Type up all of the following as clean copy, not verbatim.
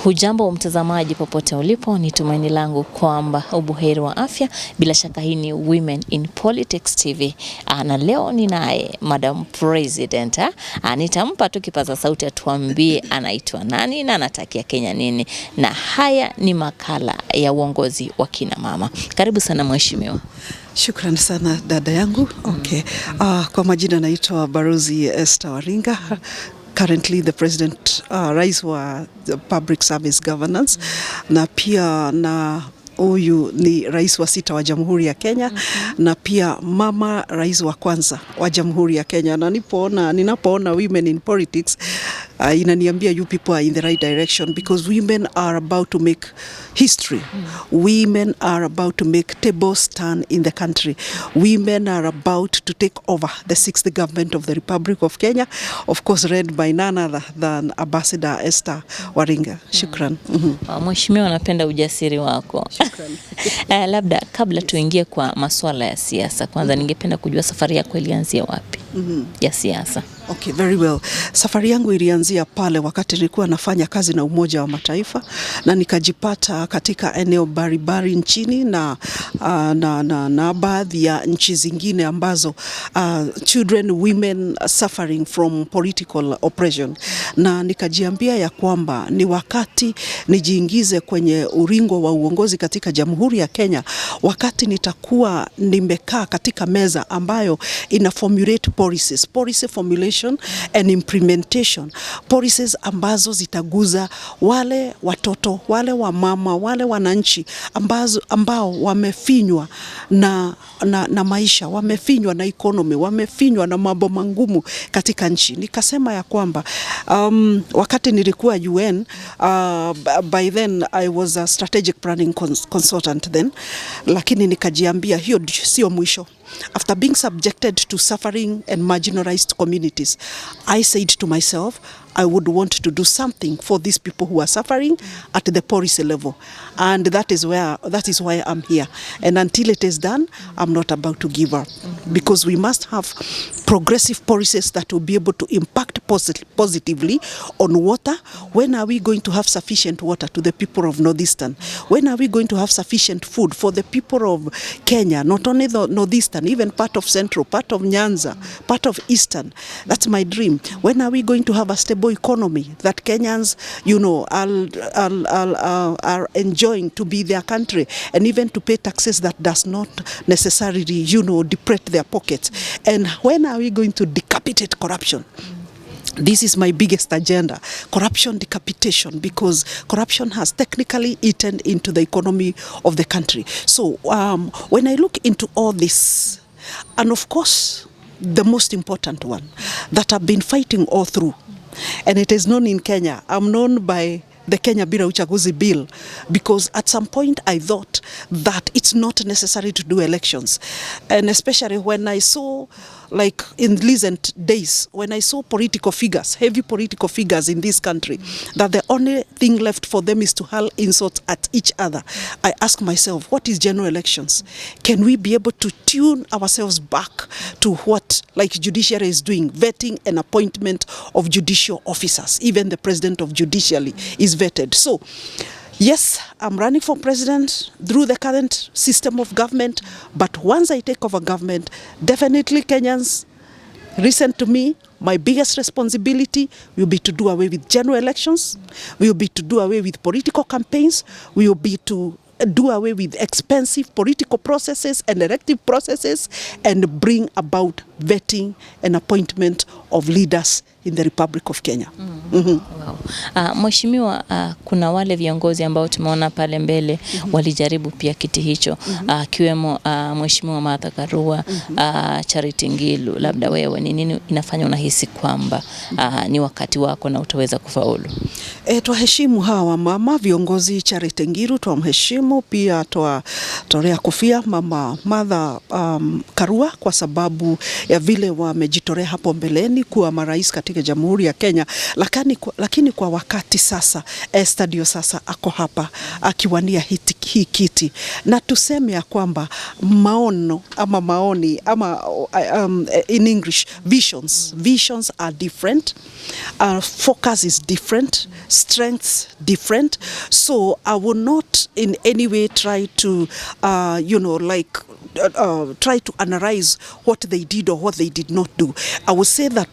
Hujambo mtazamaji popote ulipo, ni tumaini langu kwamba ubuheri wa afya. Bila shaka hii ni Women in Politics TV. Na leo ninaye Madam President. Nitampa tu kipaza sauti atuambie anaitwa nani na anatakia Kenya nini. Na haya ni makala ya uongozi wa kina mama. Karibu sana mheshimiwa. Shukrani sana dada yangu. Okay. Kwa majina naitwa Barozi Esther Waringa. Currently the president, rais wa public service governance, na pia na huyu ni rais wa 6 wa Jamhuri ya Kenya, na pia mama rais wa kwanza wa Jamhuri ya Kenya. Na ninapoona women in politics, inaniambia you people are in the right direction, because women are about to make history. Women are about to make tables turn in the country. Women are about to take over the 6th government of the Republic of Kenya, of course led by none other than Ambassador Esther Waringa. Shukran. Mheshimiwa, napenda ujasiri wako. Shukran. Labda kabla tuingie kwa masuala ya siasa, kwanza ningependa kujua safari yako ilianzia wapi ya siasa? Okay, very well. Safari yangu ilianzia pale wakati nilikuwa nafanya kazi na Umoja wa Mataifa, na nikajipata katika eneo baribari nchini na baadhi ya nchi zingine ambazo children, women suffering from political oppression, na nikajiambia ya kwamba ni wakati nijiingize kwenye uringo wa uongozi katika Jamhuri ya Kenya, wakati nitakuwa nimekaa katika meza ambayo ina formulate policy formulation and implementation, policies ambazo zitaguza wale watoto, wale wamama, wale wananchi ambao wamefinywa na maisha, wamefinywa na economy, wamefinywa na mambo mangumu katika nchi. Nikasema ya kwamba wakati nilikuwa UN, by then I was a strategic planning consultant then, lakini nikajiambia hiyo sio mwisho. After being subjected to suffering and marginalized communities, I said to myself, I would want to do something for these people who are suffering at the policy level, and that is why I'm here. And until it is done, I'm not about to give up, because we must have progressive policies that will be able to impact positively on water. When are we going to have sufficient water to the people of Northeastern? When are we going to have sufficient food for the people of Kenya? Not only the Northeastern, even part of Central, part of Nyanza, part of Eastern. That's my dream. When are we going to have a stable economy that Kenyans, are enjoying to be their country, and even to pay taxes that does not necessarily, depress their pockets? And when are we going to decapitate corruption? This is my biggest agenda, corruption decapitation, because corruption has technically eaten into the economy of the country. So when I look into all this, and of course the most important one that I've been fighting all through, and it is known in Kenya, I'm known by the Kenya Bila Uchaguzi Bill, because at some point I thought that it's not necessary to do elections. And especially when I saw, like in recent days, when I saw political figures, heavy political figures in this country, that the only thing left for them is to hurl insults at each other, I ask myself, what is general elections? Can we be able to tune ourselves back to what, like judiciary is doing, vetting and appointment of judicial officers? Even the president of judiciary is vetted. So yes, I'm running for president through the current system of government, but once I take over government, definitely Kenyans, listen to me, my biggest responsibility will be to do away with general elections, will be to do away with political campaigns, will be to do away with expensive political processes and elective processes, and bring about vetting and appointment of leaders in the Republic of Kenya. Wow. Mheshimiwa, kuna wale viongozi ambao tumeona pale mbele walijaribu pia kiti hicho, akiwemo Mheshimiwa Martha Karua, Charity Ngilu. Labda wewe ni nini inafanya unahisi kwamba ni wakati wako na utaweza kufaulu? Tuheshimu hawa mama viongozi. Charity Ngilu tuamheshimu, pia tolea kofia mama Martha Karua, kwa sababu ya vile wamejitolea hapo mbeleni kuwa marais katika Jamhuri ya Kenya, lakini kwa wakati sasa Esther ndio sasa ako hapa akiwania hii kiti, na tuseme ya kwamba maono ama maoni ama in English visions are different, focus is different, strengths different, so I will not in any way try to try to analyze what they did or what they did not do. I would say that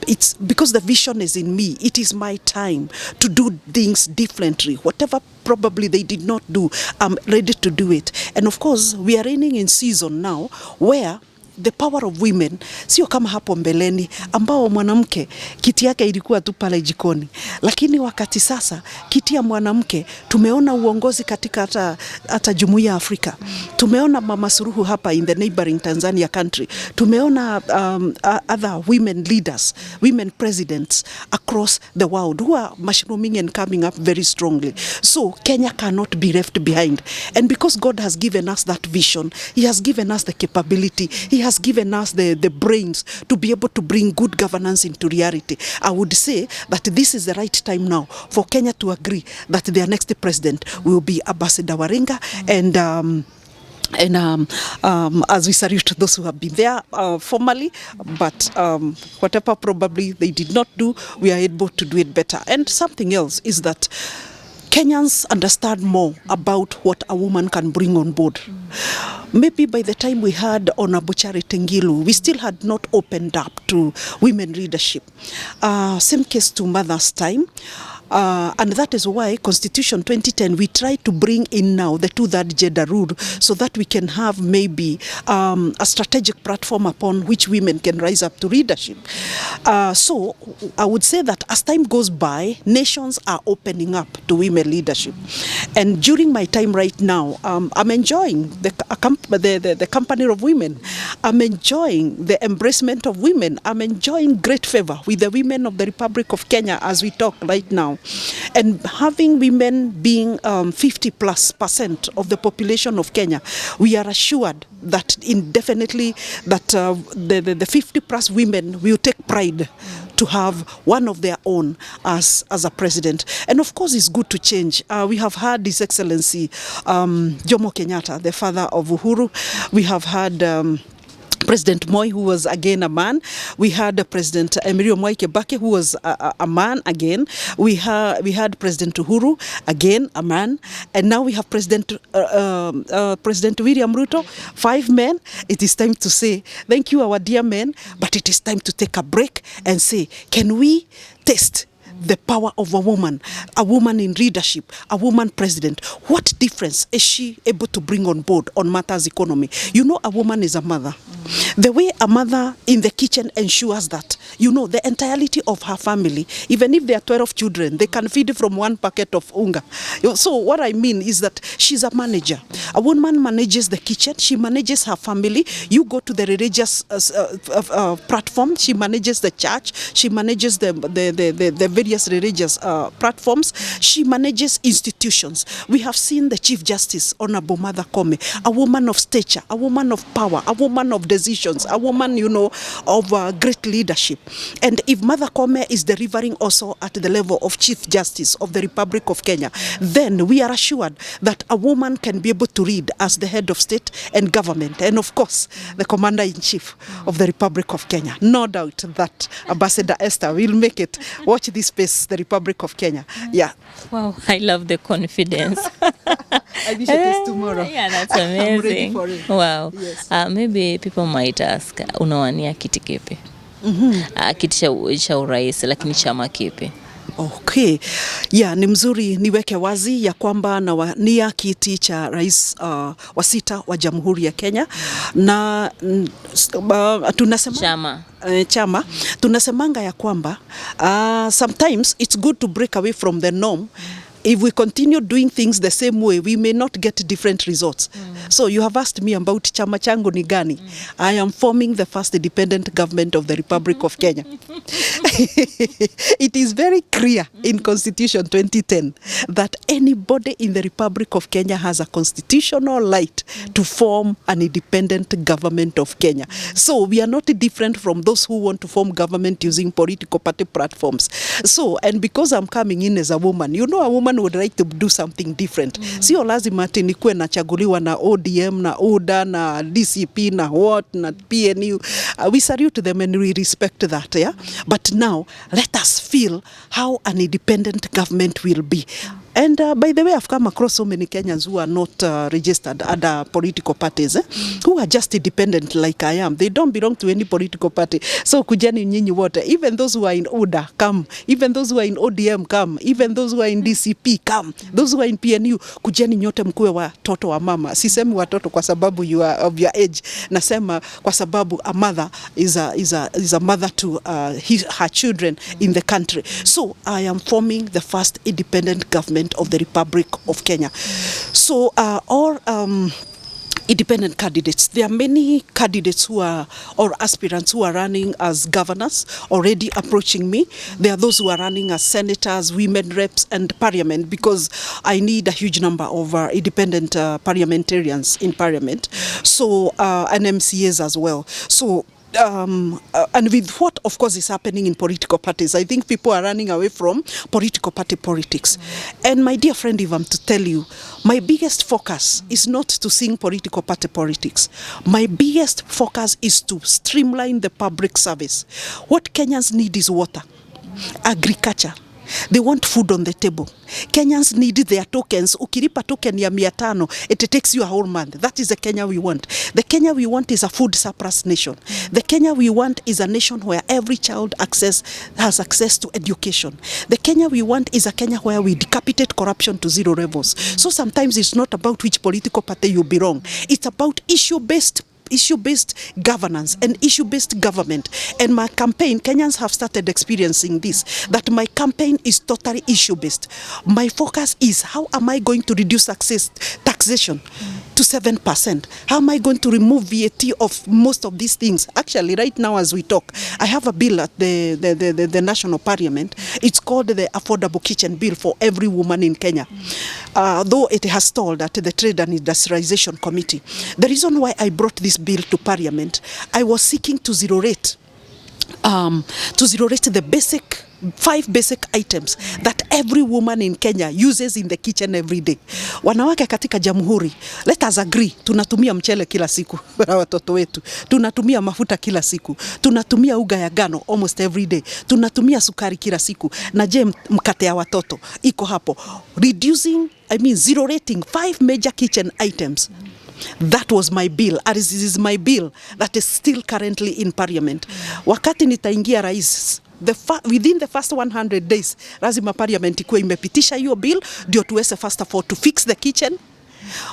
it's because the vision is in me. It is my time to do things differently. Whatever probably they did not do, I'm ready to do it. And of course, we are reigning in season now where the power of women sio kama hapo mbeleni ambao mwanamke kiti yake ilikuwa tu pale jikoni, lakini wakati sasa kiti ya mwanamke tumeona uongozi katika hata Jumuiya ya Afrika. Tumeona Mama Suluhu hapa in the neighboring Tanzania country. Tumeona other women leaders, women presidents across the world who are mushrooming and coming up very strongly. So Kenya cannot be left behind. And because God has given us that vision, He has given us the capability, He has given us the brains to be able to bring good governance into reality. I would say that this is the right time now for Kenya to agree that their next president will be Ambassador Waringa, and as we salute those who have been there formally, but whatever probably they did not do, we are able to do it better. And something else is that Kenyans understand more about what a woman can bring on board. Maybe by the time we had Honorable Charity Ngilu, we still had not opened up to women leadership. Same case to Mother's time. And that is why Constitution 2010, we try to bring in now the 2/3 gender rule so that we can have maybe a strategic platform upon which women can rise up to leadership. So I would say that as time goes by, nations are opening up to women leadership. And during my time right now, I'm enjoying the company of women. I'm enjoying the embracement of women. I'm enjoying great favor with the women of the Republic of Kenya as we talk right now. And having women being 50+% of the population of Kenya, we are assured that indefinitely that the 50+ women will take pride to have one of their own as a president. And of course, it's good to change. We have had His Excellency Jomo Kenyatta, the father of Uhuru. We have had President Moi, who was again a man. We had President Emilio Mwai Kibaki, who was a man again. We had President Uhuru, again a man. And now we have President William Ruto, 5 men. It is time to say, thank you, our dear men, but it is time to take a break and say, can we test the power of a woman in leadership, a woman president? What difference is she able to bring on board on matters economy? You know, a woman is a mother. The way a mother in the kitchen ensures that, you know, the entirety of her family, even if there are 12 children, they can feed from one packet of unga. So what I mean is that she's a manager. A woman manages the kitchen, she manages her family. You go to the religious platform, she manages the church, she manages the various religious platforms, she manages institutions. We have seen the Chief Justice, Honorable Mother Koome, a woman of stature, a woman of power, a woman of decisions, a woman, you know, of great leadership. And if Mother Koome is delivering also at the level of Chief Justice of the Republic of Kenya, then we are assured that a woman can be able to lead as the head of state and government, and of course, the Commander-in-Chief of the Republic of Kenya. No doubt that Ambassador Esther will make it. Watch this space, the Republic of Kenya. Yeah. Wow, I love the confidence. I wish it is tomorrow. Yeah, that's amazing. I'm ready for it. Wow. Yes. Maybe people might ask, unawania kiti kipi? Kiti cha urais, lakini chama kipi? Okay. Yeah, ni mzuri niweke wazi ya kwamba nawania kiti cha rais wa 6 wa Jamhuri ya Kenya. Na tunasema chama tunasemanga ya kwamba sometimes it's good to break away from the norm if we continue doing things the same way, we may not get different results. So you have asked me about chama changu ni gani. I am forming the first independent government of the Republic of Kenya. It is very clear in Constitution 2010 that anybody in the Republic of Kenya has a constitutional right to form an independent government of Kenya. So we are not different from those who want to form government using political party platforms. So, and because I'm coming in as a woman, you know, a woman would like to do something different. Sio lazima ati nikuwe nachaguliwa na ODM na UDA na DCP na what na PNU. We salute them and we respect that, yeah? But now let us feel how an independent government will be. And by the way, I've come across so many Kenyans who are not registered under political parties, who are just independent like I am. They don't belong to any political party. So kujani nyinyi wote, even those who are in UDA, come. Even those who are in ODM, come. Even those who are in DCP, come. Those who are in PNU, kujani nyote mkuwe watoto wa mama. Sisemi watoto kwa sababu you are of your age. Nasema kwa sababu a mother is a mother to her children in the country. So I am forming the first independent government of the Republic of Kenya. So all independent candidates, there are many candidates who are, or aspirants who are running as governors already approaching me. There are those who are running as senators, women reps and parliament, because I need a huge number of independent parliamentarians in parliament. So and MCAs as well. So and with what of course is happening in political parties, I think people are running away from political party politics. And my dear friend, if I'm to tell you, my biggest focus is not to sing political party politics. My biggest focus is to streamline the public service. What Kenyans need is water, agriculture. They want food on the table. Kenyans need their tokens. Ukilipa token ya 500, it takes you a whole month. That is the Kenya we want. The Kenya we want is a food surplus nation. The Kenya we want is a nation where every child has access to education. The Kenya we want is a Kenya where we decapitate corruption to zero levels. So sometimes it's not about which political party you belong. It's about issue-based governance and issue-based government. And my campaign, Kenyans have started experiencing this, that my campaign is totally issue-based. My focus is how am I going to reduce taxation to 7%? How am I going to remove VAT of most of these things? Actually, right now as we talk, I have a bill at the National Parliament. It's called the Affordable Kitchen Bill for every woman in Kenya. Though it has stalled at the Trade and Industrialization Committee. The reason why I brought this bill to Parliament, I was seeking to zero rate the 5 basic items that every woman in Kenya uses in the kitchen every day. Wanawake katika jamhuri, let us agree, tunatumia mchele kila siku na watoto wetu. Tunatumia mafuta kila siku. Tunatumia uga ya ngano almost every day. Tunatumia sukari kila siku. Na je, mkate ya watoto iko hapo. Zero rating 5 major kitchen items. That was my bill. This is my bill that is still currently in Parliament. Wakati nitaingia rais, within the first 100 days, lazima Parliament ikuwe imepitisha hiyo bill, ndio tuweze first of all to fix the kitchen.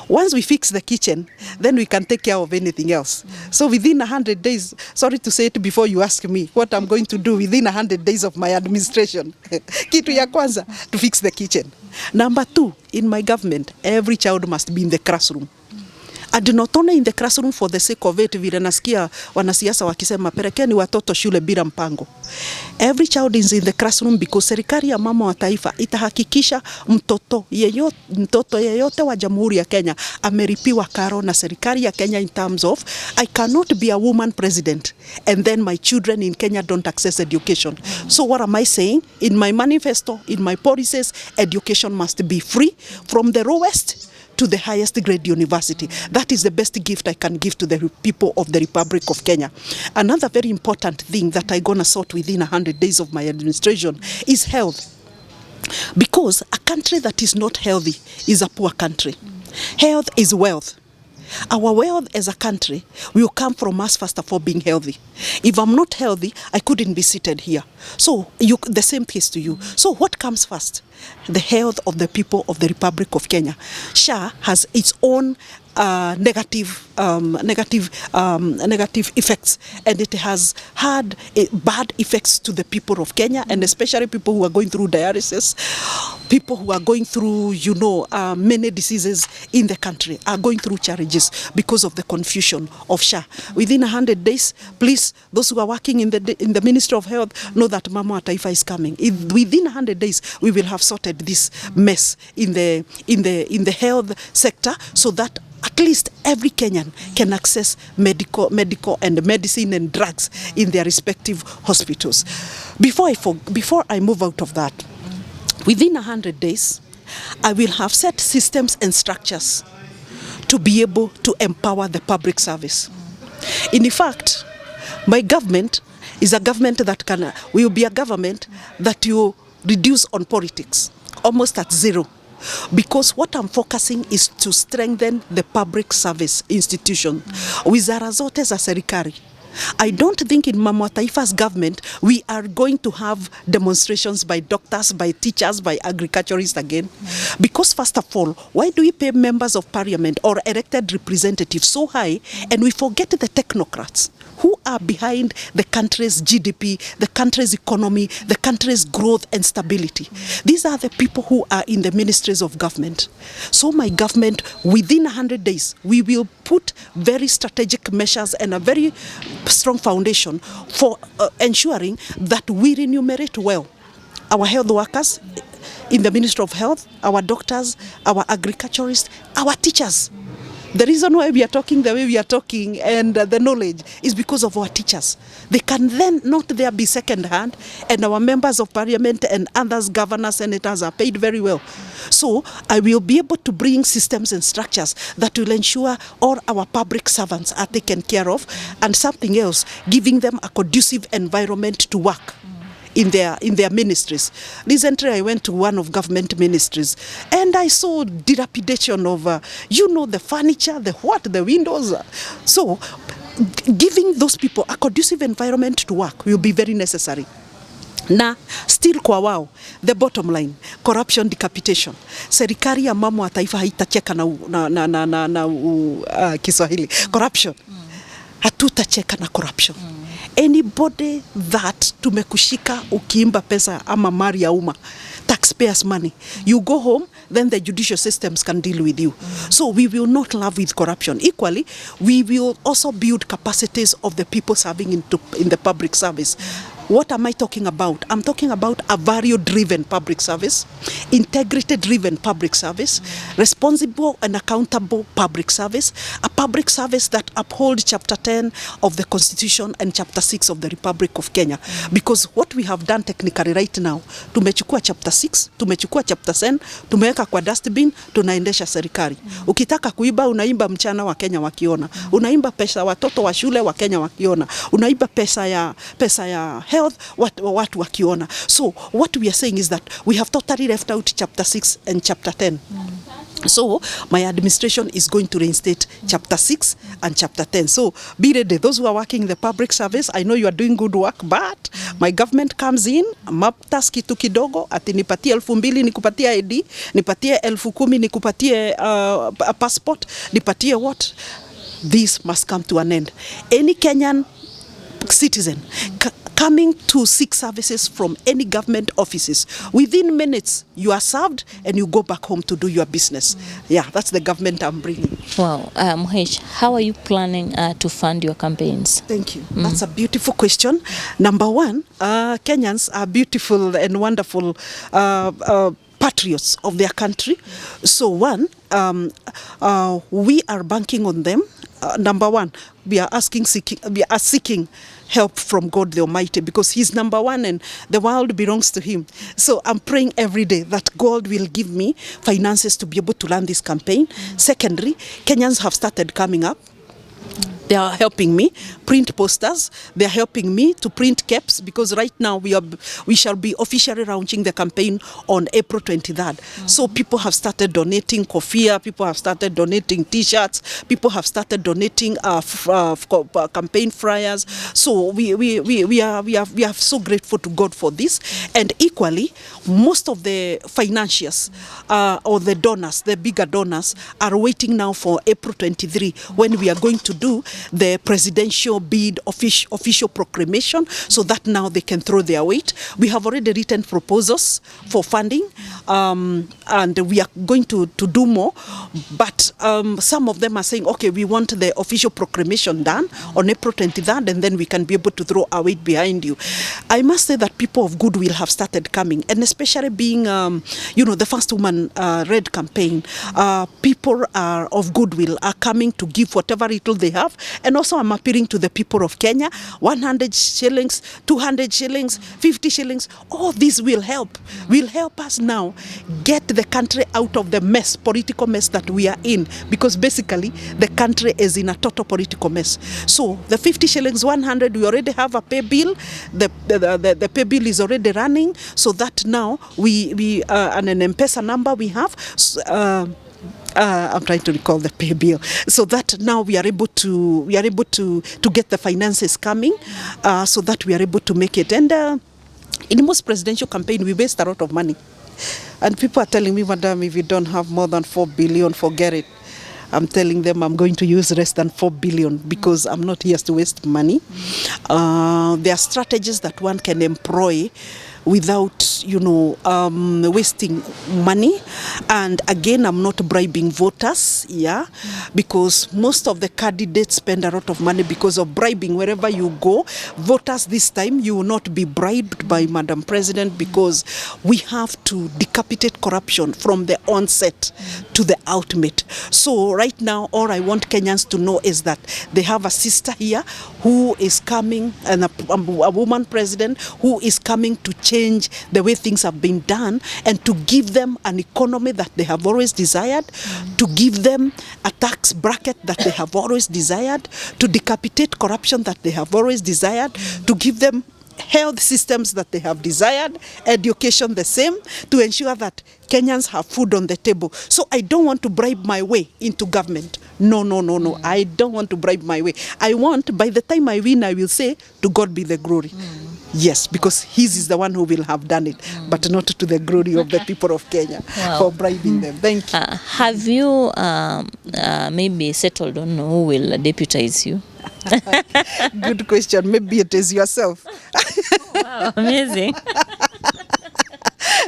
Once we fix the kitchen, then we can take care of anything else. So within 100 days, sorry to say it before you ask me what I'm going to do within 100 days of my administration. Kitu ya kwanza, to fix the kitchen. Number 2, in my government, every child must be in the classroom. And not only in the classroom for the sake of it, vile nasikia wanasiasa wakisema pelekeni watoto shule bila mpango. Every child is in the classroom because serikali ya mama wa taifa itahakikisha mtoto yeyote wa Jamhuri ya Kenya ameripiwa karo na serikali ya Kenya in terms of I cannot be a woman president and then my children in Kenya don't access education. So what am I saying? In my manifesto, in my policies, education must be free from the lowest to the highest grade university. That is the best gift I can give to the people of the Republic of Kenya. Another very important thing that I'm gonna sort within 100 days of my administration is health. Because a country that is not healthy is a poor country. Health is wealth. Our wealth as a country will come from us first of all being healthy. If I'm not healthy, I couldn't be seated here. So the same case to you. So what comes first? The health of the people of the Republic of Kenya. SHA has its own negative effects, and it has had bad effects to the people of Kenya, and especially people who are going through dialysis, people who are going through, many diseases in the country are going through challenges because of the confusion of SHA. Within 100 days, please, those who are working in the Ministry of Health know that Mama wa Taifa is coming. Within 100 days, we will have sorted this mess in the health sector, so that at least every Kenyan can access medical and medicine and drugs in their respective hospitals. Before I move out of that, within 100 days, I will have set systems and structures to be able to empower the public service. In fact, my government is a government that will be a government that will reduce on politics, almost at zero. Because what I'm focusing is to strengthen the public service institution. Wizara zote za serikali. I don't think in Mama wa Taifa's government we are going to have demonstrations by doctors, by teachers, by agriculturists again. Because first of all, why do we pay members of parliament or elected representatives so high and we forget the technocrats who are behind the country's GDP, the country's economy, the country's growth and stability? These are the people who are in the ministries of government. So my government, within 100 days, we will put very strategic measures and a very strong foundation for ensuring that we remunerate well our health workers in the Ministry of Health, our doctors, our agriculturists, our teachers. The reason why we are talking the way we are talking and the knowledge is because of our teachers. They can then not there be second hand, and our members of parliament and others, governors, senators are paid very well. So I will be able to bring systems and structures that will ensure all our public servants are taken care of, and something else, giving them a conducive environment to work in their ministries. Recently, I went to one of government ministries and I saw dilapidation of, the furniture, the windows. So, giving those people a conducive environment to work will be very necessary. Na still kwa wao, the bottom line, corruption, decapitation. Serikali ya Mama wa Taifa haitacheka na Kiswahili. Corruption. Hatutacheka na corruption. Anybody that tumekushika ukiimba pesa ama mali ya umma, taxpayers money, you go home, then the judicial systems can deal with you. So we will not love with corruption. Equally, we will also build capacities of the people serving in the public service. What am I talking about? I'm talking about a value-driven public service, integrity-driven public service, responsible and accountable public service, a public service that upholds Chapter 10 of the Constitution and Chapter 6 of the Republic of Kenya. Because what we have done technically right now, tumechukua Chapter 6, tumechukua Chapter 10, tumeweka kwa dustbin, tunaendesha serikali. Ukitaka kuiba, unaimba mchana wa Kenya wakiona. Unaimba pesa watoto wa shule wa Kenya wakiona. Unaimba pesa ya health, watu wakiona. So what we are saying is that we have totally left out Chapter 6 and Chapter 10. So my administration is going to reinstate Chapter 6 and Chapter 10. So be ready. Those who are working in the public service, I know you are doing good work, but my government comes in, maptas kitu kidogo, ati nipatie 2,000 nikupatie ID, nipatie 10,000 nikupatie passport, nipatie what? This must come to an end. Any Kenyan citizen coming to seek services from any government offices, within minutes you are served and you go back home to do your business. Yeah, that's the government I'm bringing. Wow. Muhesh, how are you planning to fund your campaigns? Thank you. That's a beautiful question. Number one, Kenyans are beautiful and wonderful patriots of their country. So one, we are banking on them. Number one, we are seeking help from God the Almighty, because He's number one and the world belongs to Him. So I'm praying every day that God will give me finances to be able to run this campaign. Secondly, Kenyans have started coming up. They are helping me print posters. They are helping me to print caps, because right now we shall be officially launching the campaign on April 23rd. So people have started donating kofia, people have started donating t-shirts, people have started donating campaign flyers. So we are so grateful to God for this. And equally, most of the financiers or the donors, the bigger donors, are waiting now for April 23, when we are going to do the presidential bid official proclamation, so that now they can throw their weight. We have already written proposals for funding, and we are going to do more, but some of them are saying, okay, we want the official proclamation done on April 23rd, and then we can be able to throw our weight behind you. I must say that people of goodwill have started coming, and especially being the first woman red campaign, people of goodwill are coming to give whatever little they have. And also I'm appealing to the people of Kenya. 100 shillings, 200 shillings, 50 shillings, all this will help us now get the country out of the political mess that we are in, because basically the country is in a total political mess. So the 50 shillings, 100, we already have a pay bill. The pay bill is already running, so that now we an M-Pesa number we have. I'm trying to recall the pay bill, so that now we are able to get the finances coming, so that we are able to make it. And in most presidential campaign, we waste a lot of money, and people are telling me, Madam, if you don't have more than 4 billion, forget it. I'm telling them I'm going to use less than 4 billion, because I'm not here to waste money. There are strategies that one can employ without wasting money. And again, I'm not bribing voters, because most of the candidates spend a lot of money because of bribing. Wherever you go, voters this time, you will not be bribed by Madam President, because we have to decapitate corruption from the onset to the ultimate. So right now, all I want Kenyans to know is that they have a sister here who is coming, and a woman president who is coming to change the way things have been done, and to give them an economy that they have always desired, to give them a tax bracket that they have always desired, to decapitate corruption that they have always desired, to give them health systems that they have desired, education the same, to ensure that Kenyans have food on the table. So I don't want to bribe my way into government. No. I don't want to bribe my way. I want, by the time I win, I will say, to God be the glory. Yes, because His is the one who will have done it, but not to the glory of the people of Kenya for bribing them. Thank you. Have you maybe settled on who will deputize you? Good question. Maybe it is yourself. Wow, amazing.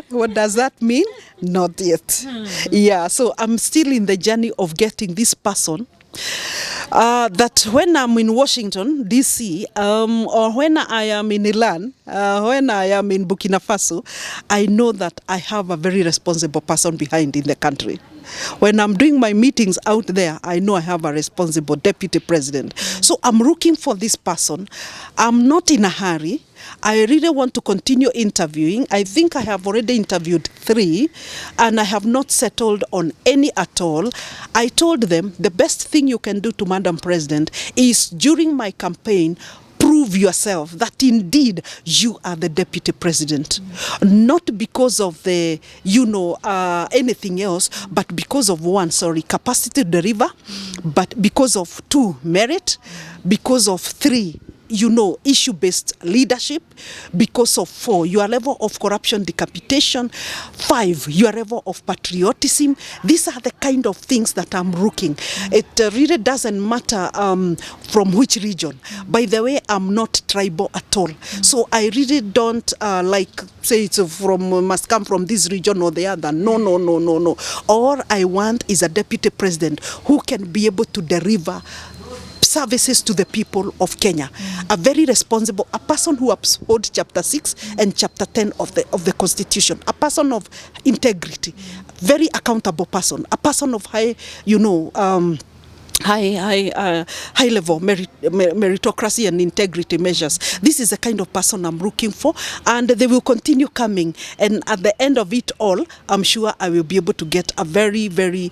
What does that mean? Not yet. Yeah, so I'm still in the journey of getting this person that when I'm in Washington, D.C., or when I am in Iran, when I am in Burkina Faso, I know that I have a very responsible person behind in the country. When I'm doing my meetings out there, I know I have a responsible deputy president. So I'm looking for this person. I'm not in a hurry. I really want to continue interviewing. I think I have already interviewed 3, and I have not settled on any at all. I told them the best thing you can do to Madam President is, during my campaign, prove yourself that indeed you are the deputy president. Not because of the, anything else, but because of capacity to deliver, but because of 2, merit, because of 3, issue-based leadership, because of 4, your level of corruption decapitation, 5, your level of patriotism. These are the kind of things that I'm looking. It really doesn't matter from which region. By the way, I'm not tribal at all. So I really don't say it's must come from this region or the other. No. All I want is a deputy president who can be able to deliver services to the people of Kenya. A very responsible, a person who upholds chapter 6 and chapter 10 of the Constitution, a person of integrity, very accountable person, a person of high level meritocracy and integrity measures. This is the kind of person I'm looking for, and they will continue coming. And at the end of it all, I'm sure I will be able to get a very, very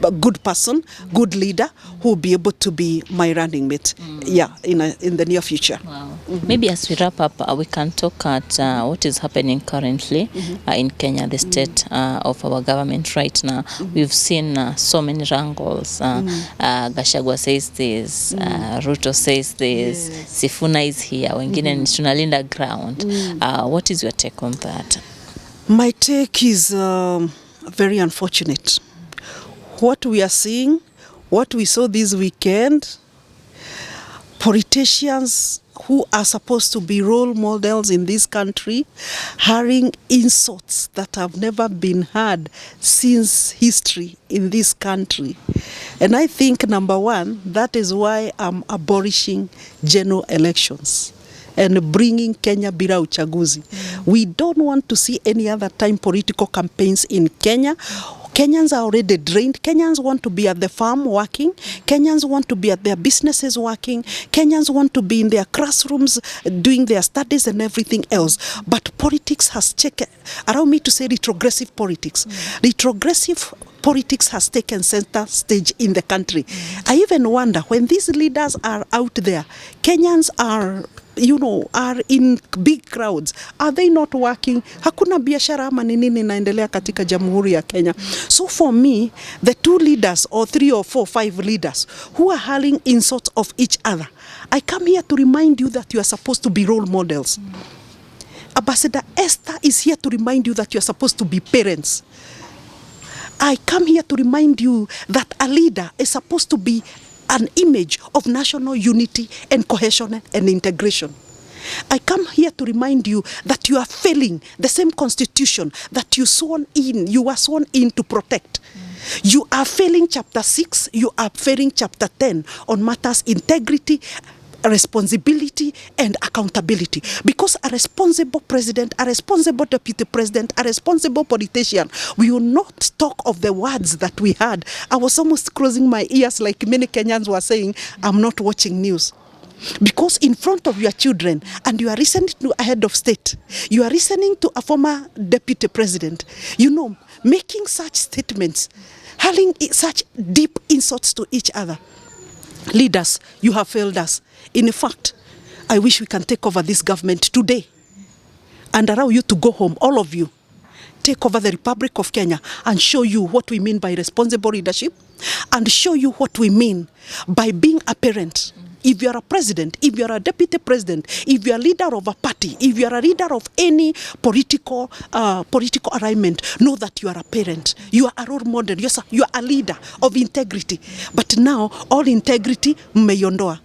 a good person, good leader who will be able to be my running mate. Yeah, in the near future. Wow. Maybe as we wrap up, we can talk at what is happening currently in Kenya, the state of our government right now. We've seen so many wrangles. Gachagua says this, Ruto says this, Yes. Sifuna is here, wengine ni tunalinda ground. What is your take on that? My take is very unfortunate. What we are seeing, what we saw this weekend, politicians who are supposed to be role models in this country, hearing insults that have never been heard since history in this country. And I think, number one, that is why I'm abolishing general elections and bringing Kenya bila uchaguzi. We don't want to see any other time political campaigns in Kenya. Kenyans are already drained. Kenyans want to be at the farm working. Kenyans want to be at their businesses working. Kenyans want to be in their classrooms doing their studies and everything else. But politics has taken, allow me to say retrogressive politics. Retrogressive politics has taken center stage in the country. I even wonder, when these leaders are out there, Kenyans are in big crowds, are they not working? Hakuna biashara ama ni nini inaendelea katika Jamhuri ya Kenya. So for me, the two leaders or 3 or 4, 5 leaders who are hurling insults of each other, I come here to remind you that you are supposed to be role models. Ambassador Esther is here to remind you that you are supposed to be parents. I come here to remind you that a leader is supposed to be an image of national unity and cohesion and integration. I come here to remind you that you are failing the same constitution that you were sworn in to protect. You are failing chapter 6, you are failing chapter 10 on matters integrity, responsibility and accountability, because a responsible president, a responsible deputy president, a responsible politician, we will not talk of the words that we had. I was almost closing my ears, like many Kenyans were saying, I'm not watching news. Because in front of your children, and you are listening to a head of state, you are listening to a former deputy president, making such statements, hurling such deep insults to each other. Leaders, you have failed us. In fact, I wish we can take over this government today and allow you to go home, all of you. Take over the Republic of Kenya and show you what we mean by responsible leadership and show you what we mean by being a parent. If you are a president, if you are a deputy president, if you are a leader of a party, if you are a leader of any political alignment, know that you are a parent. You are a role model. You are a leader of integrity. But now, all integrity, mmeyondoa.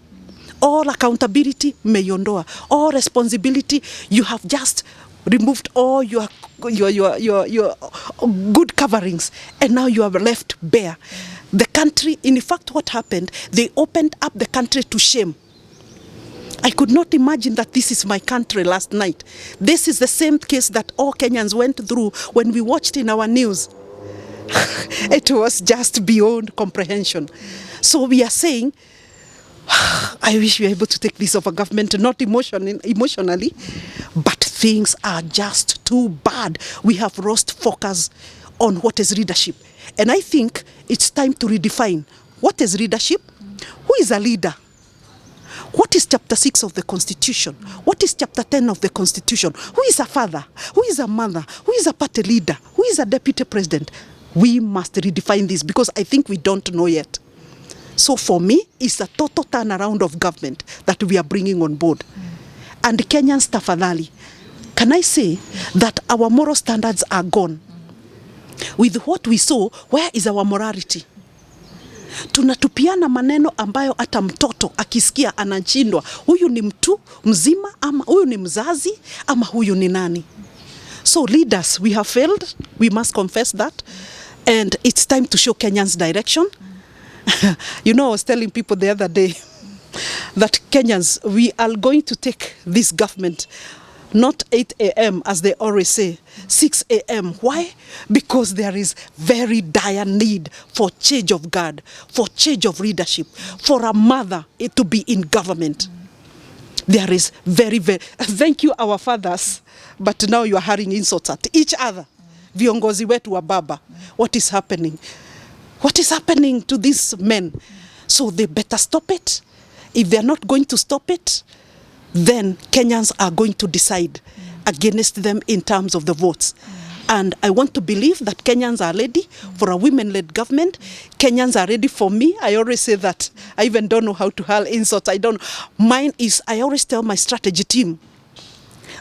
All accountability, mmeyondoa. All responsibility, you have just removed all your good coverings, and now you are left bare. The country, in fact, what happened, they opened up the country to shame. I could not imagine that this is my country last night. This is the same case that all Kenyans went through when we watched in our news. It was just beyond comprehension. So we are saying, I wish we were able to take this over government, not emotionally, but things are just too bad. We have lost focus on what is leadership. And I think it's time to redefine what is leadership, who is a leader, what is chapter 6 of the Constitution, what is chapter 10 of the Constitution, who is a father, who is a mother, who is a party leader, who is a deputy president. We must redefine this because I think we don't know yet. So for me, it's a total turnaround of government that we are bringing on board. And Kenyans, tafadhali, can I say that our moral standards are gone? With what we saw, where is our morality? Tunatupiana maneno ambayo hata mtoto akisikia anashindwa, huyu ni mtu mzima ama huyu ni mzazi ama huyu ni nani? So leaders, we have failed. We must confess that. And it's time to show Kenyans direction. I was telling people the other day that Kenyans, we are going to take this government not 8 a.m. as they always say, 6 a.m. Why? Because there is very dire need for change of guard, for change of leadership, for a mother to be in government. There is very, thank you our fathers, but now you are hurling insults at each other. Viongozi wetu wa baba, what is happening? What is happening to these men? So they better stop it. If they're not going to stop it, then Kenyans are going to decide against them in terms of the votes. And I want to believe that Kenyans are ready for a women-led government. Kenyans are ready for me. I always say that. I even don't know how to hurl insults. I always tell my strategy team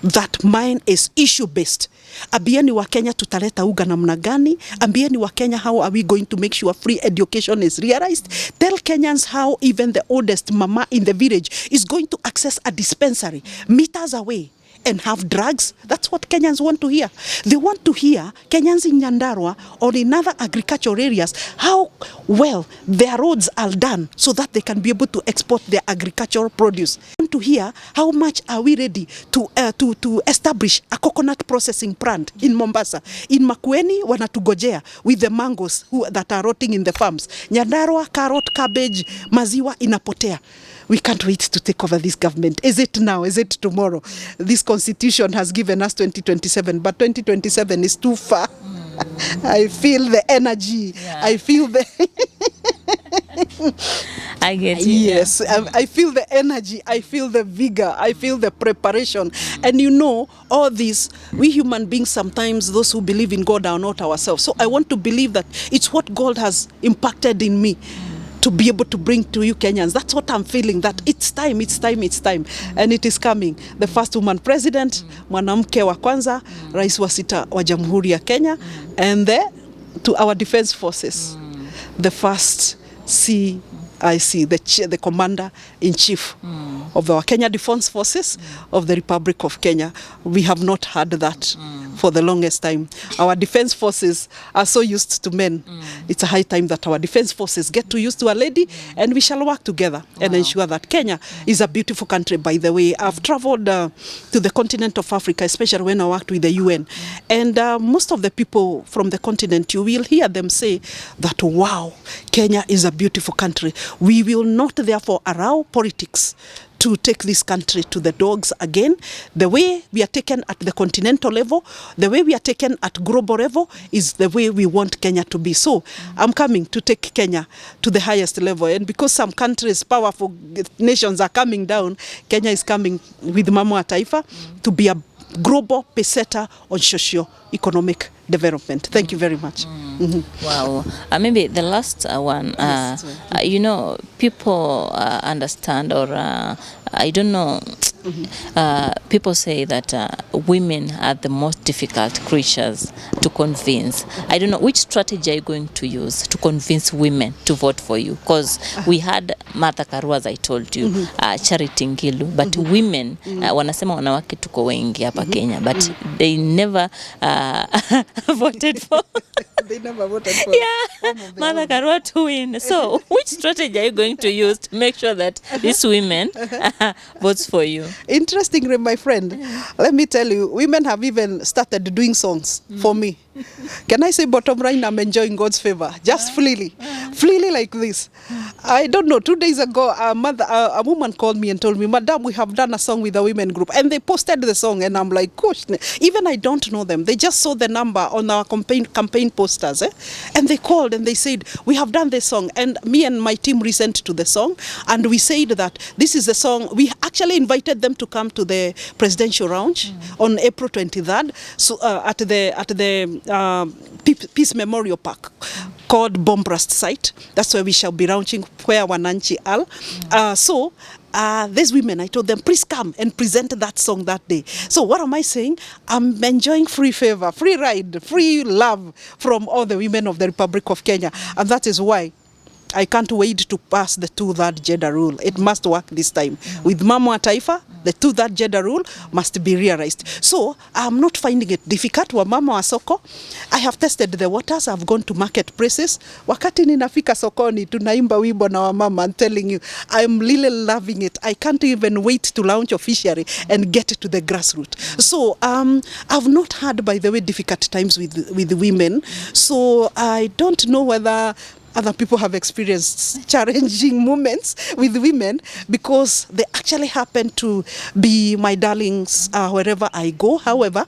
that mine is issue-based. Ambieni wa Kenya tutaleta uga namna gani. Ambieni wa Kenya how are we going to make sure free education is realized. Tell Kenyans how even the oldest mama in the village is going to access a dispensary meters away and have drugs. That's what Kenyans want to hear. They want to hear Kenyans in Nyandarua or in other agricultural areas how well their roads are done so that they can be able to export their agricultural produce. They want to hear how much are we ready to establish a coconut processing plant in Mombasa. In Makueni wanatugojea with the mangoes that are rotting in the farms. Nyandarua, carrot, cabbage, maziwa inapotea. We can't wait to take over this government. Is it now? Is it tomorrow? This constitution has given us 2027, but 2027 is too far. I feel the energy. Yeah. I feel the... I get you. Yes, I feel the energy. I feel the vigor. I feel the preparation. And you know, all this, we human beings sometimes, those who believe in God are not ourselves. So I want to believe that it's what God has impacted in me to be able to bring to you Kenyans. That's what I'm feeling, that it's time. And it is coming. The first woman president, mwanamke wa kwanza, rais wa sita wa Jamhuri ya Kenya, and to our defense forces, the first CIC, the commander-in-chief of our Kenya Defense Forces of the Republic of Kenya. We have not had that for the longest time. Our defense forces are so used to men. It's a high time that our defense forces get to used to a lady, and we shall work together and ensure that Kenya is a beautiful country. By the way, I've traveled to the continent of Africa, especially when I worked with the UN. And most of the people from the continent, you will hear them say that, wow, Kenya is a beautiful country. We will not therefore allow politics to take this country to the dogs again. The way we are taken at the continental level, the way we are taken at global level is the way we want Kenya to be. So I'm coming to take Kenya to the highest level. And because some countries, powerful nations are coming down, Kenya is coming with Mama wa Taifa to be a global pesetter on socio-economic development. Thank you very much. Wow. Maybe the last one, you know, people understand, or I don't know, people say that women are the most difficult creatures to convince. I don't know, which strategy are you going to use to convince women to vote for you? Because we had Martha Karua, as I told you, Charity Ngilu, but women, wanasema wanawake tuko wengi hapa Kenya, but they never voted for. They never voted for. Yeah, Martha Karua to win. So, which strategy are you going to use to make sure that these women votes for you? Interestingly, my friend, let me tell you, women have even started doing songs for me. Can I say bottom line, I'm enjoying God's favor, just freely like this. I don't know, 2 days ago, a woman called me and told me, Madam, we have done a song with a women group, and they posted the song, and I'm like, gosh, even I don't know them. They just saw the number on our campaign posters, and they called and they said, we have done this song, and me and my team listened to the song, and we said that this is the song. We actually invited them to come to the presidential lounge on April 23rd, so at the Peace Memorial Park called Bomb Blast Site. That's where we shall be launching, where Wananchi are. So these women, I told them, please come and present that song that day. So what am I saying? I'm enjoying free favor, free ride, free love from all the women of the Republic of Kenya. And that is why I can't wait to pass the 2/3 gender rule. It must work this time. With Mama wa Taifa, the 2/3 gender rule must be realized. So I'm not finding it difficult. Wa mama wa soko, I have tested the waters. I've gone to marketplaces. Wakati ninafika sokoni, tunaimba wimbo na wa mama. I'm telling you, I'm really loving it. I can't even wait to launch officially and get to the grassroots. So I've not had, by the way, difficult times with women. So I don't know whether other people have experienced challenging moments with women, because they actually happen to be my darlings wherever I go. However,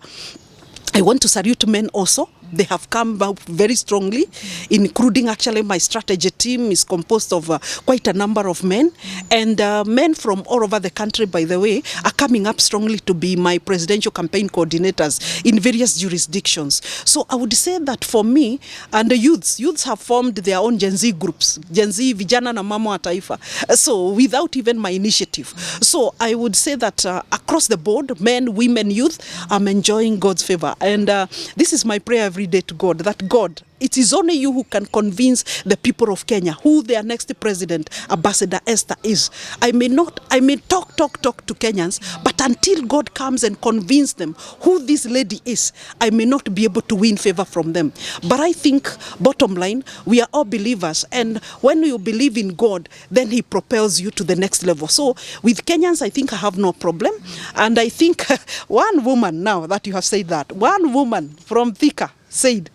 I want to salute men also, They have come out very strongly, including actually my strategy team is composed of quite a number of men. And men from all over the country, by the way, are coming up strongly to be my presidential campaign coordinators in various jurisdictions. So I would say that for me, and the youths have formed their own Gen Z groups, Gen Z, Vijana na Mama wa Taifa, so without even my initiative. So I would say that across the board, men, women, youth, I'm enjoying God's favor. And this is my prayer every day to God, that God, it is only you who can convince the people of Kenya who their next president, Ambassador Esther, is. I may talk to Kenyans, but until God comes and convince them who this lady is, I may not be able to win favor from them. But I think, bottom line, we are all believers, and when you believe in God, then He propels you to the next level. So with Kenyans, I think I have no problem. And I think one woman, now that you have said that, one woman from Thika said,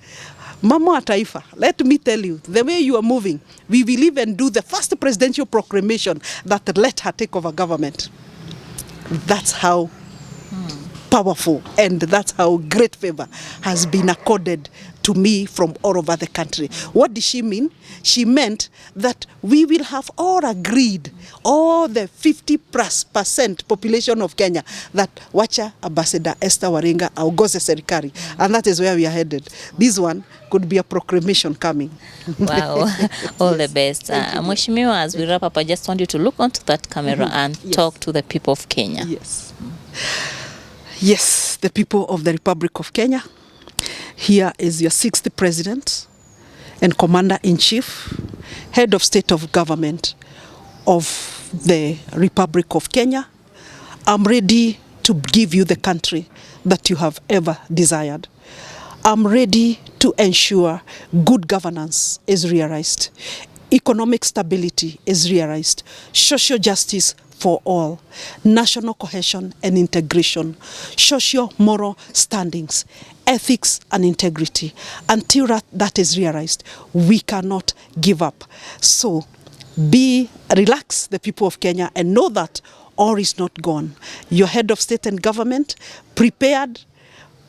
Mama wa Taifa, let me tell you, the way you are moving, we will even do the first presidential proclamation that let her take over government. That's how powerful and that's how great favor has been accorded to me from all over the country. What did she mean? She meant that we will have all agreed, all the 50+% population of Kenya, that wacha Ambassador Esther Waringa aongoze serikali, and that is where we are headed. This one could be a proclamation coming. Wow, all the best. Mheshimiwa, as we wrap up, I just want you to look onto that camera and talk to the people of Kenya. Yes. Yes, the people of the Republic of Kenya. Here is your 6th president and commander-in-chief, head of state of government of the Republic of Kenya. I'm ready to give you the country that you have ever desired. I'm ready to ensure good governance is realized, economic stability is realized, social justice for all, national cohesion and integration, socio-moral standings, ethics and integrity. Until that is realized, we cannot give up. So relax, the people of Kenya, and know that all is not gone. Your head of state and government, prepared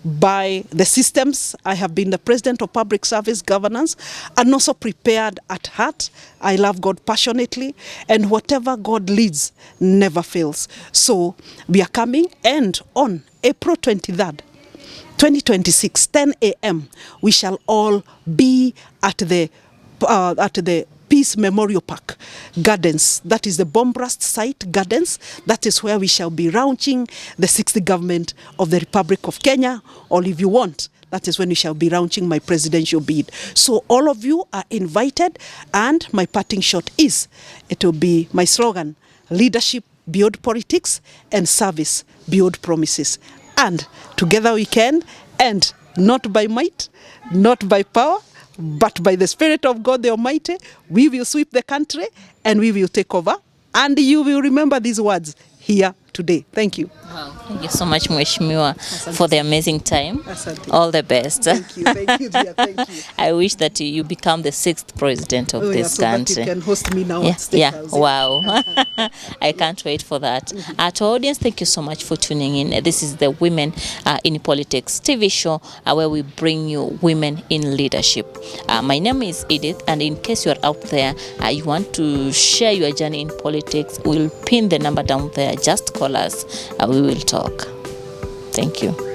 by the systems. I have been the president of public service governance and also prepared at heart. I love God passionately, and whatever God leads never fails. So we are coming, and on April 23rd, 2026, 10 a.m., we shall all be at the Peace Memorial Park Gardens. That is the bomb blast site gardens. That is where we shall be launching the 6th government of the Republic of Kenya. Or if you want, that is when we shall be launching my presidential bid. So all of you are invited, and my parting shot is, it will be my slogan, leadership beyond politics and service beyond promises. And together we can, and not by might, not by power, but by the Spirit of God the Almighty, we will sweep the country and we will take over. And you will remember these words here today. Thank you. Wow. Thank you so much, Mheshimiwa, for the amazing time. Asante. All the best. Thank you, dear. Thank you. I wish that you become the 6th president of this country. So that you can host me now at State House. Wow. I can't wait for that. To our audience, thank you so much for tuning in. This is the Women in Politics TV show where we bring you women in leadership. My name is Edith, and in case you are out there, you want to share your journey in politics, we'll pin the number down there. Just call us. We will talk. Thank you.